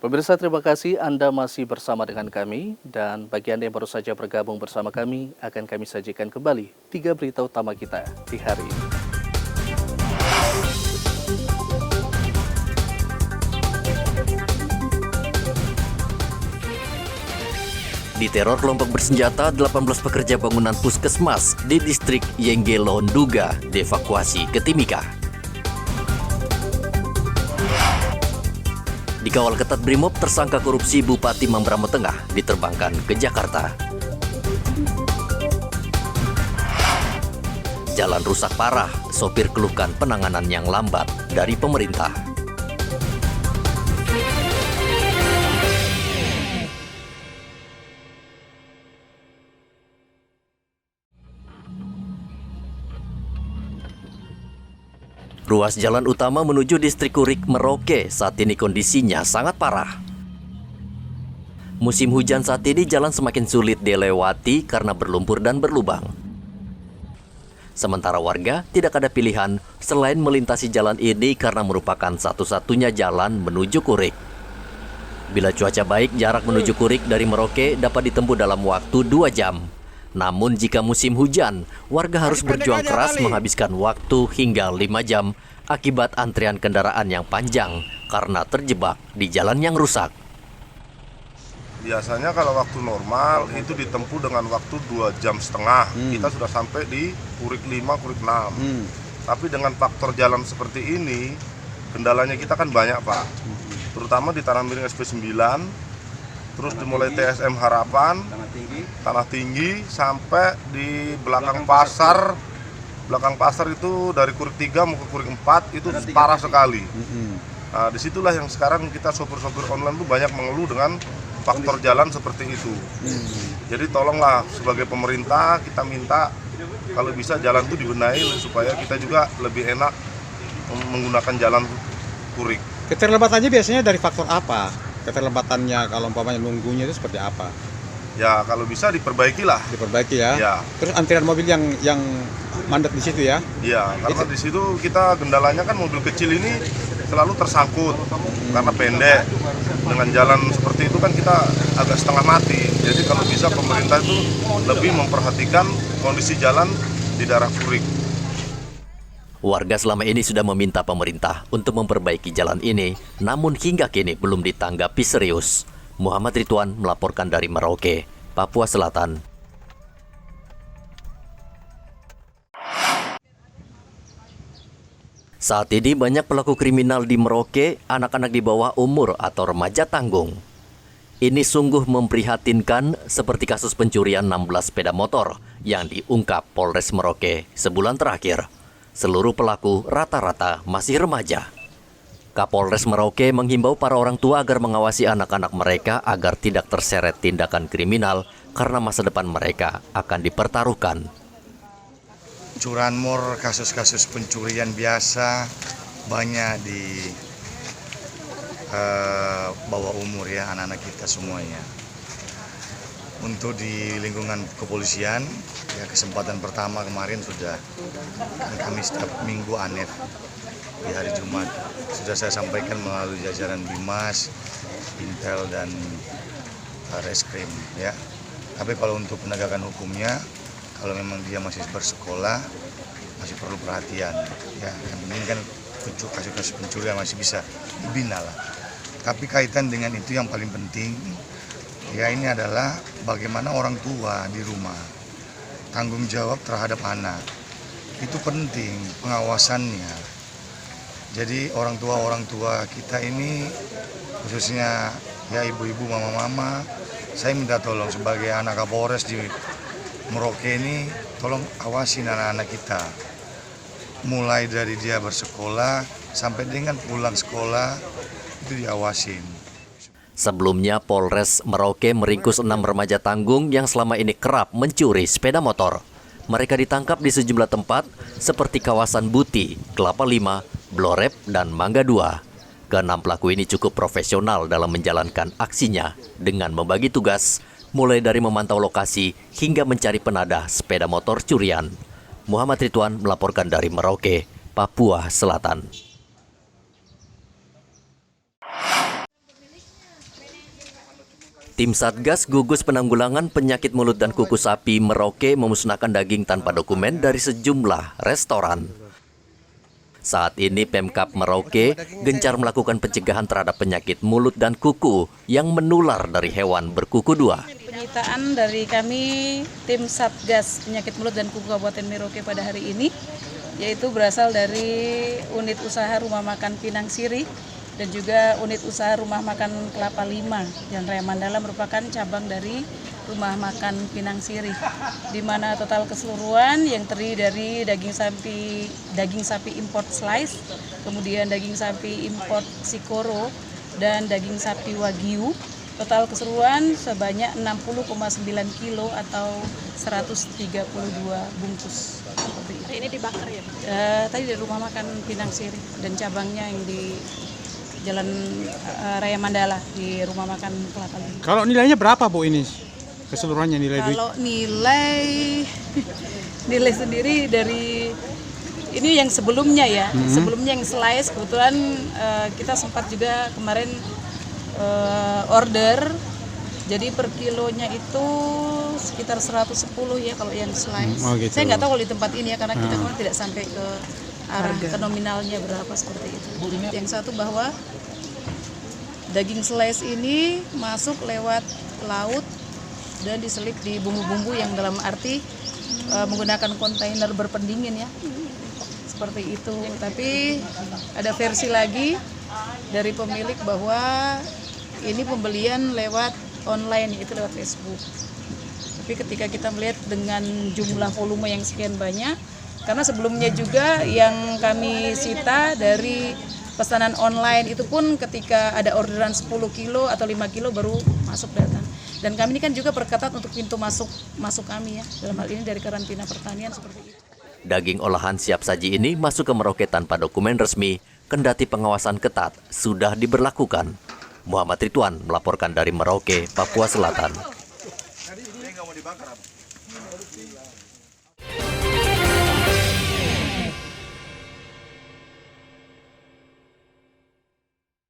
Pemirsa, terima kasih Anda masih bersama dengan kami, dan bagi Anda yang baru saja bergabung bersama kami, akan kami sajikan kembali 3 berita utama kita di hari ini. Diteror kelompok bersenjata, 18 pekerja bangunan puskesmas di distrik Yenggelo Nduga dievakuasi ke Timika. Dikawal ketat Brimob, tersangka korupsi Bupati Mamberamo Tengah diterbangkan ke Jakarta. Jalan rusak parah, sopir keluhkan penanganan yang lambat dari pemerintah. Ruas jalan utama menuju distrik Kurik Merauke saat ini kondisinya sangat parah. Musim hujan saat ini jalan semakin sulit dilewati karena berlumpur dan berlubang. Sementara warga tidak ada pilihan selain melintasi jalan ini karena merupakan satu-satunya jalan menuju Kurik. Bila cuaca baik, jarak menuju Kurik dari Merauke dapat ditempuh dalam waktu 2 jam. Namun jika musim hujan, warga harus berjuang keras menghabiskan waktu hingga 5 jam akibat antrian kendaraan yang panjang karena terjebak di jalan yang rusak. Biasanya kalau waktu normal itu ditempuh dengan waktu 2,5 jam. Kita sudah sampai di Kurik 5, Kurik 6. Tapi dengan faktor jalan seperti ini, kendalanya kita kan banyak, Pak. Terutama di Tanah Miring SP9, terus dimulai TSM Harapan, Tanah Tinggi, sampai di belakang pasar. Belakang pasar itu dari Kurik 3 mau ke Kurik 4 itu parah sekali. Nah, disitulah yang sekarang kita sopir-sopir online tuh banyak mengeluh dengan faktor jalan seperti itu. Jadi tolonglah sebagai pemerintah kita minta kalau bisa jalan itu dibenahi supaya kita juga lebih enak menggunakan jalan Kurik. Keterlambatannya biasanya dari faktor apa? Keterlambatannya kalau umpamanya nunggunya itu seperti apa? Ya kalau bisa diperbaiki lah. Diperbaiki ya. Ya. Terus antrian mobil yang mandek di situ ya? Iya, karena di situ kita kendalanya kan mobil kecil ini selalu tersangkut karena pendek. Dengan jalan seperti itu kan kita agak setengah mati. Jadi kalau bisa pemerintah itu lebih memperhatikan kondisi jalan di daerah Kurik. Warga selama ini sudah meminta pemerintah untuk memperbaiki jalan ini, namun hingga kini belum ditanggapi serius. Muhammad Ridwan melaporkan dari Merauke, Papua Selatan. Saat ini banyak pelaku kriminal di Merauke, anak-anak di bawah umur atau remaja tanggung. Ini sungguh memprihatinkan seperti kasus pencurian 16 sepeda motor yang diungkap Polres Merauke sebulan terakhir. Seluruh pelaku rata-rata masih remaja. Kapolres Merauke menghimbau para orang tua agar mengawasi anak-anak mereka agar tidak terseret tindakan kriminal karena masa depan mereka akan dipertaruhkan. Curanmor, kasus-kasus pencurian biasa banyak di bawah umur ya, anak-anak kita semuanya. Untuk di lingkungan kepolisian, ya kesempatan pertama kemarin sudah, kan kami setiap minggu ANEF di hari Jumat sudah saya sampaikan melalui jajaran Bimas, Intel dan Reskrim ya. Tapi kalau untuk penegakan hukumnya, kalau memang dia masih bersekolah masih perlu perhatian ya. Yang penting kan kasus-kasus pencurian masih bisa dibina lah. Tapi kaitan dengan itu yang paling penting ya, ini adalah bagaimana orang tua di rumah tanggung jawab terhadap anak. Itu penting pengawasannya. Jadi orang tua kita ini khususnya ya ibu-ibu, mama-mama, saya minta tolong sebagai anak Kapolres di Merauke ini, tolong awasin anak-anak kita. Mulai dari dia bersekolah sampai dengan pulang sekolah itu diawasin. Sebelumnya, Polres Merauke meringkus 6 remaja tanggung yang selama ini kerap mencuri sepeda motor. Mereka ditangkap di sejumlah tempat seperti kawasan Buti, Kelapa Lima, Blorep, dan Mangga 2. Keenam pelaku ini cukup profesional dalam menjalankan aksinya dengan membagi tugas, mulai dari memantau lokasi hingga mencari penadah sepeda motor curian. Muhammad Ridwan melaporkan dari Merauke, Papua Selatan. Tim Satgas Gugus Penanggulangan Penyakit Mulut dan Kuku Sapi Merauke memusnahkan daging tanpa dokumen dari sejumlah restoran. Saat ini Pemkab Merauke gencar melakukan pencegahan terhadap penyakit mulut dan kuku yang menular dari hewan berkuku dua. Penyitaan dari kami tim Satgas Penyakit Mulut dan Kuku Kabupaten Merauke pada hari ini yaitu berasal dari unit usaha Rumah Makan Pinang Sirih dan juga unit usaha Rumah Makan Kelapa Lima. Jalan Raya Mandala merupakan cabang dari Rumah Makan Pinang Sirih, di mana total keseluruhan yang terdiri dari daging sapi import slice, kemudian daging sapi import Sikoro, dan daging sapi Wagyu. Total keseluruhan sebanyak 60,9 kilo atau 132 bungkus. Ini dibakar ya? Tadi dari Rumah Makan Pinang Sirih dan cabangnya yang di Jalan Raya Mandala di Rumah Makan Kelapa Lima. Kalau nilainya berapa Bu ini? Keseluruhannya nilai duit? Kalau nilai sendiri dari ini yang sebelumnya ya, sebelumnya yang slice kebetulan kita sempat juga kemarin order, jadi per kilonya itu sekitar 110 ya kalau yang slice. Oh gitu. Saya nggak tahu kalau di tempat ini ya karena kita kemarin tidak sampai ke arah ke nominalnya berapa seperti itu. Yang satu bahwa daging slice ini masuk lewat laut dan diselip di bumbu-bumbu yang dalam arti menggunakan kontainer berpendingin ya, seperti itu. Tapi ada versi lagi dari pemilik bahwa ini pembelian lewat online, yaitu lewat Facebook. Tapi ketika kita melihat dengan jumlah volume yang sekian banyak, karena sebelumnya juga yang kami sita dari pesanan online itu pun ketika ada orderan 10 kilo atau 5 kilo baru masuk datang. Dan kami ini kan juga perketat untuk pintu masuk kami ya, dalam hal ini dari karantina pertanian seperti itu. Daging olahan siap saji ini masuk ke Merauke tanpa dokumen resmi, kendati pengawasan ketat sudah diberlakukan. Muhammad Ridwan melaporkan dari Merauke, Papua Selatan.